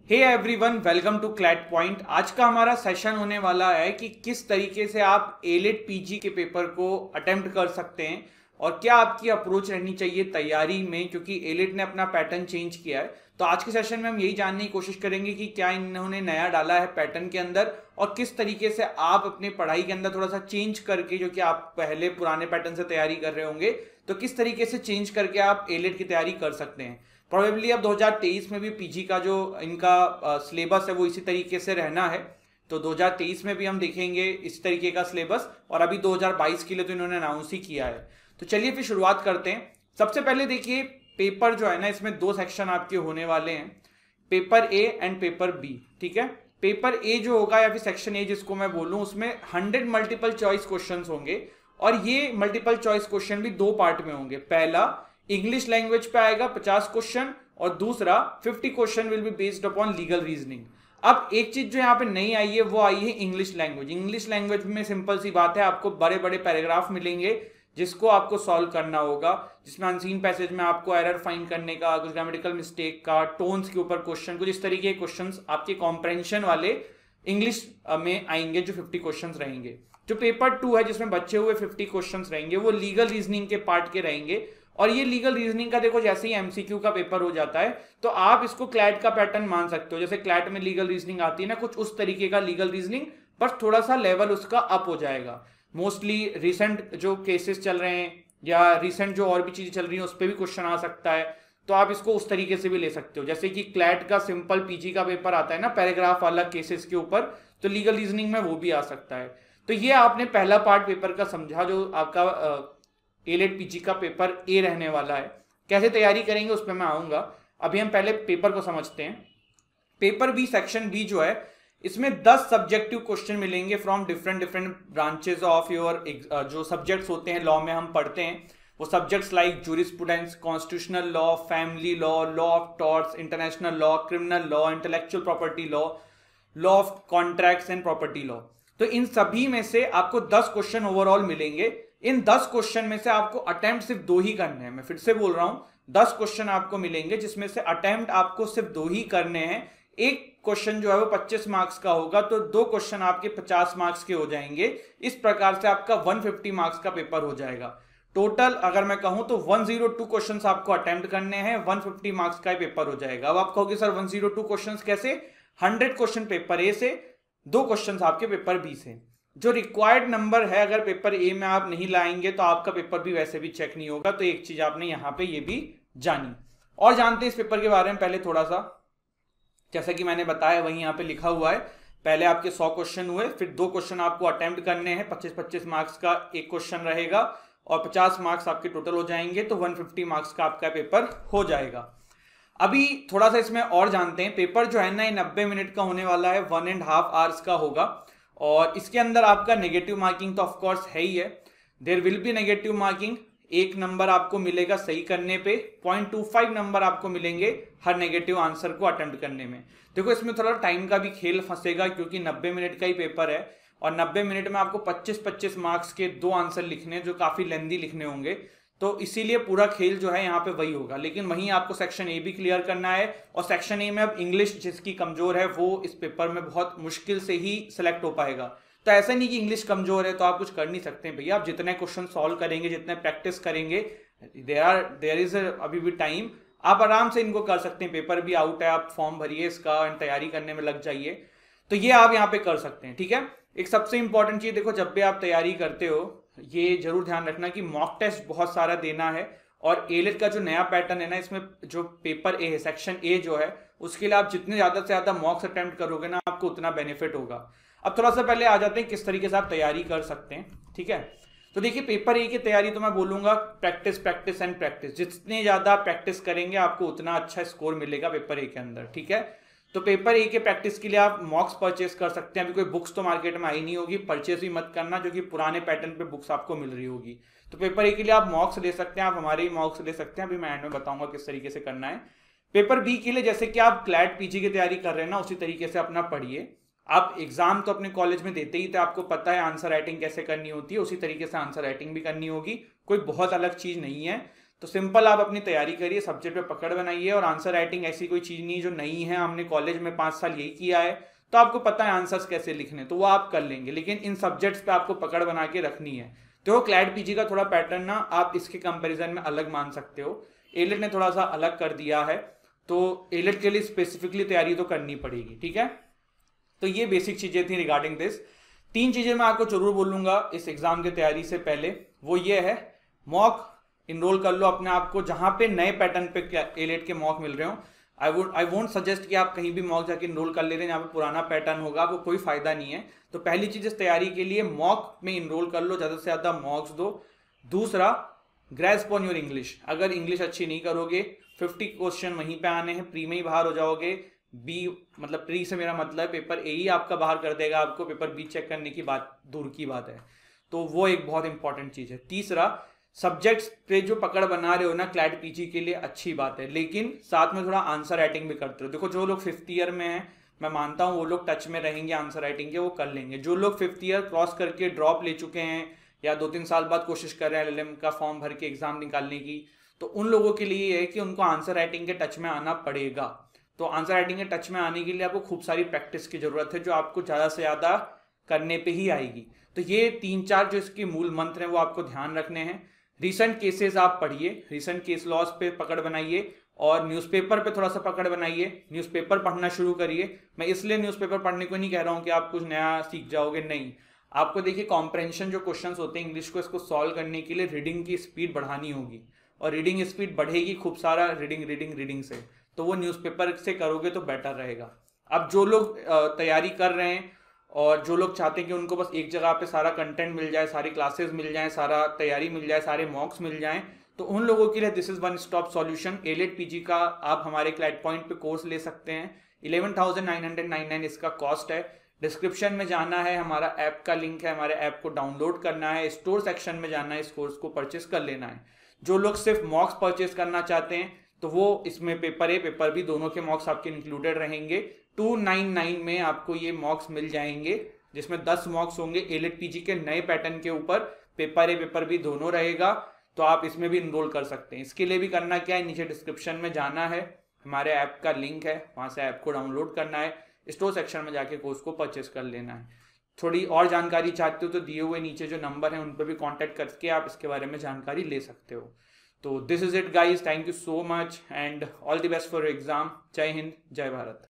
Hey everyone, welcome to CLAT Point. आज का हमारा सेशन होने वाला है कि किस तरीके से आप एलिट पीजी के पेपर को अटेम्प्ट कर सकते हैं और क्या आपकी अप्रोच रहनी चाहिए तैयारी में, क्योंकि एलिट ने अपना पैटर्न चेंज किया है। तो आज के सेशन में हम यही जानने की कोशिश करेंगे कि क्या इन्होंने नया डाला है पैटर्न के अंदर और किस तरीके से आप अपने पढ़ाई के अंदर थोड़ा सा चेंज करके, जो कि आप पहले पुराने पैटर्न से तैयारी कर रहे होंगे, तो किस तरीके से चेंज करके आप एलिट की तैयारी कर सकते हैं। प्रोबेबली अब 2023 में भी पीजी का जो इनका सिलेबस है वो इसी तरीके से रहना है। तो 2023 में भी हम देखेंगे इस तरीके का सिलेबस, और अभी 2022 के लिए तो इन्होंने अनाउंस ही किया है। तो चलिए फिर शुरुआत करते हैं। सबसे पहले देखिए, पेपर जो है ना, इसमें दो सेक्शन आपके होने वाले हैं, paper A and paper B. ठीक है, पेपर ए जो होगा या फिर सेक्शन ए जिसको मैं बोलूं, उसमें 100 मल्टीपल चॉइस क्वेश्चंस होंगे और ये मल्टीपल चॉइस क्वेश्चन भी दो पार्ट में होंगे। पहला इंग्लिश लैंग्वेज पे आएगा 50 क्वेश्चन और दूसरा 50 question will be based upon legal reasoning. अब एक चीज जो यहाँ पे नहीं आई है वो आई है इंग्लिश लैंग्वेज। इंग्लिश लैंग्वेज में सिंपल सी बात है, आपको बड़े बड़े पैराग्राफ मिलेंगे जिसको आपको सॉल्व करना होगा, जिसमें अनसीन पैसेज में आपको एरर फाइंड करने का, कुछ ग्रामेटिकल मिस्टेक का, टोन्स के ऊपर क्वेश्चन, कुछ इस तरीके के क्वेश्चंस आपके कॉम्प्रेंशन वाले इंग्लिश में आएंगे जो 50 क्वेश्चंस रहेंगे। जो पेपर 2 है जिसमें बचे हुए 50 क्वेश्चंस रहेंगे वो लीगल रीजनिंग के पार्ट के रहेंगे। और ये लीगल रीजनिंग का देखो, जैसे ही एमसीक्यू का पेपर हो जाता है तो आप इसको क्लैट का पैटर्न मान सकते हो। जैसे क्लैट में लीगल रीजनिंग आती है ना, कुछ उस तरीके का लीगल रीजनिंग, बस थोड़ा सा लेवल उसका अप हो जाएगा। मोस्टली रिसेंट जो केसेस चल रहे हैं या रिसेंट जो और भी चीजें चल रही हैं उस पर भी क्वेश्चन आ सकता है, तो आप इसको उस तरीके से भी ले सकते हो। जैसे कि क्लैट का सिंपल पीजी का पेपर आता है ना पैराग्राफ वाला केसेस के ऊपर, तो लीगल रीजनिंग में वो भी आ सकता है। तो ये आपने पहला पार्ट पेपर का समझा, जो आपका एलिट पीजी का पेपर ए रहने वाला है। कैसे तैयारी करेंगे उस पर मैं आऊंगा, अभी हम पहले पेपर को समझते हैं। पेपर बी सेक्शन बी जो है, इसमें 10 सब्जेक्टिव क्वेश्चन मिलेंगे from different different branches of your, जो सब्जेक्ट्स होते हैं लॉ में हम पढ़ते हैं वो subjects like jurisprudence, constitutional law, family law, law of torts, international law, criminal law, intellectual property law, law of contracts and property law. तो इन सभी में से आपको 10 क्वेश्चन ओवरऑल मिलेंगे। इन 10 क्वेश्चन में से आपको अटेम्प्ट सिर्फ 2 ही करने हैं। मैं फिर से बोल रहा हूं, 10 क्वेश्चन आपको मिलेंगे जिसमें से अटेम्प्ट आपको सिर्फ 2 ही करने हैं। एक क्वेश्चन जो है वो 25 मार्क्स का होगा, तो 2 क्वेश्चन आपके 50 मार्क्स के हो जाएंगे। इस प्रकार से आपका 150 मार्क्स का पेपर हो जाएगा। टोटल अगर मैं कहूं तो 102 क्वेश्चंस आपको अटेम्प्ट करने हैं, 150 मार्क्स का पेपर हो जाएगा। अब आप कहोगे सर 102 क्वेश्चंस कैसे? 100 क्वेश्चन पेपर ए से, 2 क्वेश्चंस आपके पेपर बी से। जो रिक्वायर्ड नंबर है, अगर पेपर ए में आप नहीं लाएंगे तो आपका पेपर भी वैसे भी चेक नहीं होगा। तो एक चीज आपने यहां पे ये भी जानी। और जानते हैं इस पेपर के बारे में पहले थोड़ा सा, जैसा कि मैंने बताया वही यहाँ पे लिखा हुआ है। पहले आपके 100 क्वेश्चन हुए, फिर 2 क्वेश्चन आपको अटेम्प्ट करने हैं, 25-25 मार्क्स का एक क्वेश्चन रहेगा और 50 मार्क्स आपके टोटल हो जाएंगे, तो 150 मार्क्स का आपका पेपर हो जाएगा। अभी थोड़ा सा इसमें और जानते हैं। पेपर जो है ना, 90 मिनट का होने वाला है, 1.5 आवर्स का होगा। और इसके अंदर आपका नेगेटिव मार्किंग तो ऑफकोर्स है ही है, there will be negative marking. 1 number आपको मिलेगा सही करने पे, 0.25 नंबर आपको मिलेंगे हर नेगेटिव आंसर को अटेम्प्ट करने में। देखो इसमें थोड़ा टाइम का भी खेल फंसेगा, क्योंकि 90 मिनट का ही पेपर है और 90 मिनट में आपको 25-25 मार्क्स के 2 आंसर लिखने, जो काफी लेंदी लिखने होंगे, तो इसीलिए पूरा खेल जो है यहाँ पे वही होगा। लेकिन वहीं आपको सेक्शन ए भी क्लियर करना है, और सेक्शन ए में अब इंग्लिश जिसकी कमजोर है वो इस पेपर में बहुत मुश्किल से ही सिलेक्ट हो पाएगा। तो ऐसा नहीं कि इंग्लिश कमजोर है तो आप कुछ कर नहीं सकते भैया। आप जितने क्वेश्चन सॉल्व करेंगे, जितने प्रैक्टिस करेंगे, देयर इज अभी भी टाइम, आप आराम से इनको कर सकते हैं। पेपर भी आउट है, आप फॉर्म भरिए इसका एंड तैयारी करने में लग जाइए। तो ये आप यहाँ पे कर सकते हैं। ठीक है, एक सबसे इंपॉर्टेंट चीज देखो, जब भी आप तैयारी करते हो ये जरूर ध्यान रखना कि मॉक टेस्ट बहुत सारा देना है। और एलिट का जो नया पैटर्न है ना, इसमें जो पेपर ए है, सेक्शन ए जो है, उसके लिए आप जितने ज्यादा से ज्यादा मॉक्स अटेम्प्ट करोगे ना, आपको उतना बेनिफिट होगा। अब थोड़ा सा पहले आ जाते हैं किस तरीके से आप तैयारी कर सकते हैं। ठीक है, तो देखिए पेपर ए की तैयारी तो मैं बोलूंगा प्रैक्टिस प्रैक्टिस एंड प्रैक्टिस। जितने ज्यादा प्रैक्टिस करेंगे आपको उतना अच्छा स्कोर मिलेगा पेपर ए के अंदर। ठीक है, तो पेपर ए के प्रैक्टिस के लिए आप मॉक्स परचेस कर सकते हैं। अभी कोई बुक्स तो मार्केट में आई नहीं होगी, परचेस भी मत करना, जो कि पुराने पैटर्न पे बुक्स आपको मिल रही होगी। तो पेपर ए के लिए आप मॉक्स ले सकते हैं, आप हमारे ही मॉक्स ले सकते हैं। अभी मैं एंड में बताऊंगा किस तरीके से करना है। पेपर बी के लिए जैसे कि आप क्लैट पीजी की तैयारी कर रहे हैं ना, उसी तरीके से अपना पढ़िए। आप एग्जाम तो अपने कॉलेज में देते ही थे, आपको पता है आंसर राइटिंग कैसे करनी होती है, उसी तरीके से आंसर राइटिंग भी करनी होगी, कोई बहुत अलग चीज नहीं है। तो सिंपल आप अपनी तैयारी करिए, सब्जेक्ट पे पकड़ बनाइए, और आंसर राइटिंग ऐसी कोई चीज नहीं जो नहीं है, हमने कॉलेज में 5 साल यही किया है तो आपको पता है आंसर्स कैसे लिखने, तो वो आप कर लेंगे, लेकिन इन सब्जेक्ट्स पे आपको पकड़ बना के रखनी है। तो क्लैट पीजी का थोड़ा पैटर्न ना आप इसके कंपैरिजन में अलग मान सकते हो, एलेट ने थोड़ा सा अलग कर दिया है, तो एलेट के लिए स्पेसिफिकली तैयारी तो करनी पड़ेगी, ठीक है। तो ये बेसिक चीजें थी रिगार्डिंग दिस। 3 चीजें मैं आपको जरूर बोलूंगा इस एग्जाम की तैयारी से पहले, वो ये है मॉक इनरोल कर लो अपने आप को, जहां पे नए पैटर्न पे एलेट के मॉक मिल रहे हो। आई वोंट सजेस्ट कि आप कहीं भी मॉक जाके इनरोल कर ले रहे हैं जहाँ पे पुराना पैटर्न होगा, आपको कोई फायदा नहीं है। तो पहली चीज इस तैयारी के लिए मॉक में इनरोल कर लो, ज्यादा से ज्यादा मॉक्स दो। दूसरा, ग्रैस्प ऑन योर इंग्लिश, अगर इंग्लिश अच्छी नहीं करोगे 50 क्वेश्चन वहीं पे आने हैं, प्री में ही बाहर हो जाओगे। बी मतलब प्री से मेरा मतलब पेपर ए ही आपका बाहर कर देगा आपको, पेपर बी चेक करने की बात दूर की बात है, तो वो एक बहुत इंपॉर्टेंट चीज है। तीसरा, सब्जेक्ट्स पे जो पकड़ बना रहे हो ना क्लैट पीजी के लिए अच्छी बात है, लेकिन साथ में थोड़ा आंसर राइटिंग भी करते रहो। देखो जो लोग 5th ईयर में हैं, मैं मानता हूँ वो लोग टच में रहेंगे आंसर राइटिंग के, वो कर लेंगे। जो लोग 5th ईयर क्रॉस करके ड्रॉप ले चुके हैं या 2-3 साल बाद कोशिश कर रहे हैं एलएलएम का फॉर्म भर के एग्जाम निकालने की, तो उन लोगों के लिए ये है कि उनको आंसर राइटिंग के टच में आना पड़ेगा। तो आंसर राइटिंग के टच में आने के लिए आपको खूब सारी प्रैक्टिस की जरूरत है, जो आपको ज़्यादा से ज़्यादा करने पे ही आएगी। तो ये 3-4 जो इसके मूल मंत्र हैं वो आपको ध्यान रखने हैं। रिसेंट केसेस आप पढ़िए, रिसेंट केस लॉस पे पकड़ बनाइए, और न्यूज़पेपर पे थोड़ा सा पकड़ बनाइए, न्यूज़पेपर पढ़ना शुरू करिए। मैं इसलिए न्यूज़पेपर पढ़ने को नहीं कह रहा हूँ कि आप कुछ नया सीख जाओगे, नहीं। आपको देखिए कॉम्प्रेंशन जो क्वेश्चंस होते हैं इंग्लिश को, इसको सॉल्व करने के लिए रीडिंग की स्पीड बढ़ानी होगी, और रीडिंग स्पीड बढ़ेगी खूब सारा रीडिंग से, तो वो न्यूज़पेपर से करोगे तो बेटर रहेगा। अब जो लोग तैयारी कर रहे हैं और जो लोग चाहते हैं कि उनको बस एक जगह पे सारा कंटेंट मिल जाए, सारी क्लासेस मिल जाए, सारा तैयारी मिल जाए, सारे मॉक्स मिल जाएं, तो उन लोगों के लिए this is one stop solution. AILET PG का आप हमारे क्लैट पॉइंट पे कोर्स ले सकते हैं, 11,999 इसका कॉस्ट है। डिस्क्रिप्शन में जाना है, हमारा ऐप का लिंक है, हमारे ऐप को डाउनलोड करना है, स्टोर सेक्शन में जाना है, इस कोर्स को परचेस कर लेना है। जो लोग सिर्फ मॉक्स परचेस करना चाहते हैं तो वो इसमें पेपर ए पेपर बी दोनों के मॉक्स आपके इंक्लूडेड रहेंगे। 299 में आपको ये मॉक्स मिल जाएंगे, जिसमें 10 मॉक्स होंगे एलेट पीजी के नए पैटर्न के ऊपर, पेपर ए पेपर बी दोनों रहेगा, तो आप इसमें भी इनरोल कर सकते हैं। इसके लिए भी करना क्या है, नीचे डिस्क्रिप्शन में जाना है, हमारे ऐप का लिंक है, वहां से ऐप को डाउनलोड करना है, स्टोर सेक्शन में जाके कोर्स को परचेस कर लेना है। थोड़ी और जानकारी चाहते हो तो दिए हुए नीचे जो नंबर है उन पर भी कांटेक्ट करके आप इसके बारे में जानकारी ले सकते हो। तो this is it guys, thank you so much and all the best for exam. जय हिंद, जय भारत।